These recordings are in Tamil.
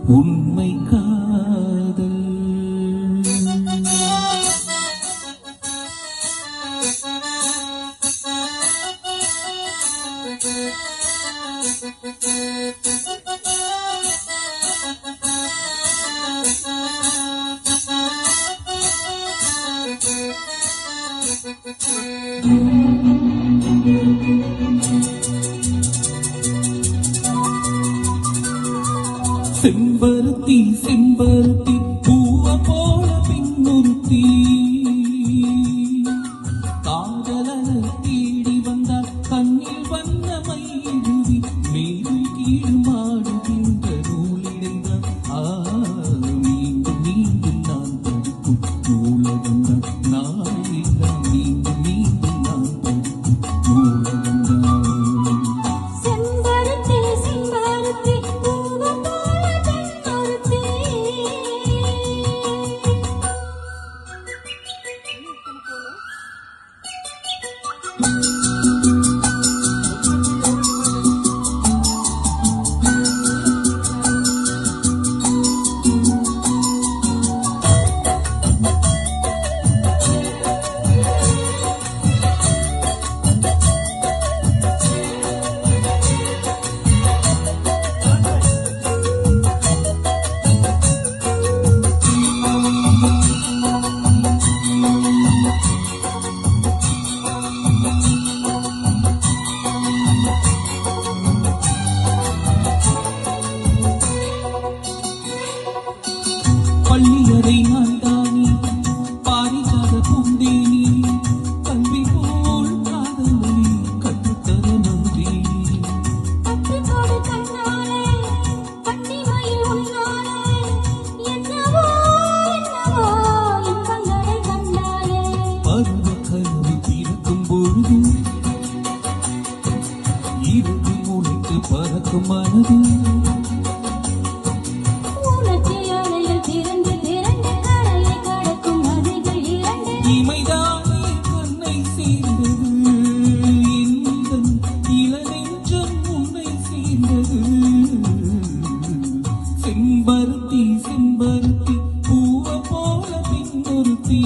உண்மை காதல். செம்பருத்தி செம்பருத்தி பூவ போல பின்னுறுத்தி காதலன தேடி வந்தால் கண்ணில் வந்த மயிலுவி மேலும் கீழ் மாடுகின்ற நூலிடைந்தான் மீண்டும் மீண்டும் நான் படிக்கும் நூலகந்தான் நாளெல்லாம் மீண்டும் மீண்டும் நான் படிக்கும் நூலகந்தான். செம்பருத்தி செம்பருத்தி பூவ பள்ளியறை நான்தானே பாரிஜாத பூந்தேனி கல்வி போல் காதலை கற்றுத்தர நன்றி. பருவ கனவு பிறக்கும் பொழுது இறுதி முளைத்து பறக்கும் மனது இமைதானே கண்ணை சேர்ந்தது எந்தன் இளநெஞ்சம் உன்னை சேர்ந்தது. செம்பருத்தி செம்பருத்தி பூவ போல பின்னொருத்தி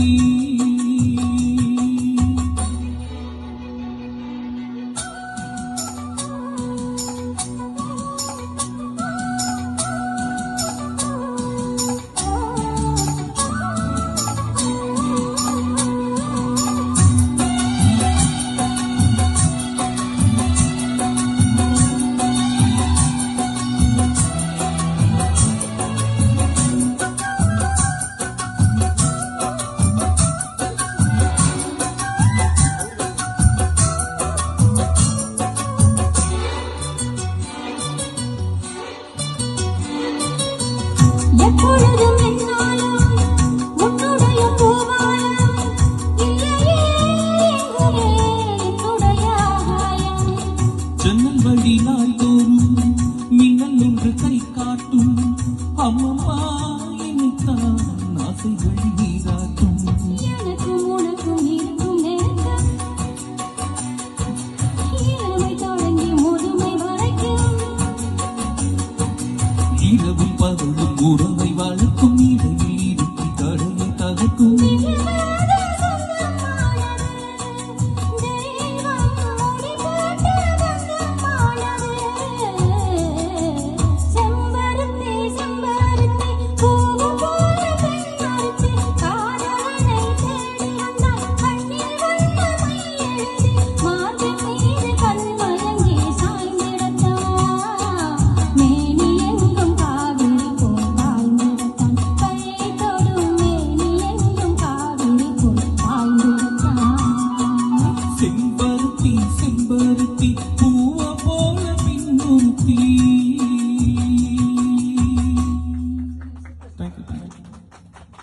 எப்பொழுதும் என்னாலும் உன்னுடைய பூவாலம் இல்லையே என்னுடைய ஆகாயம். ஜன்னல் வழி நாள்தோறும் மின்னல் ஒன்று கை காட்டும் அம்மம்மா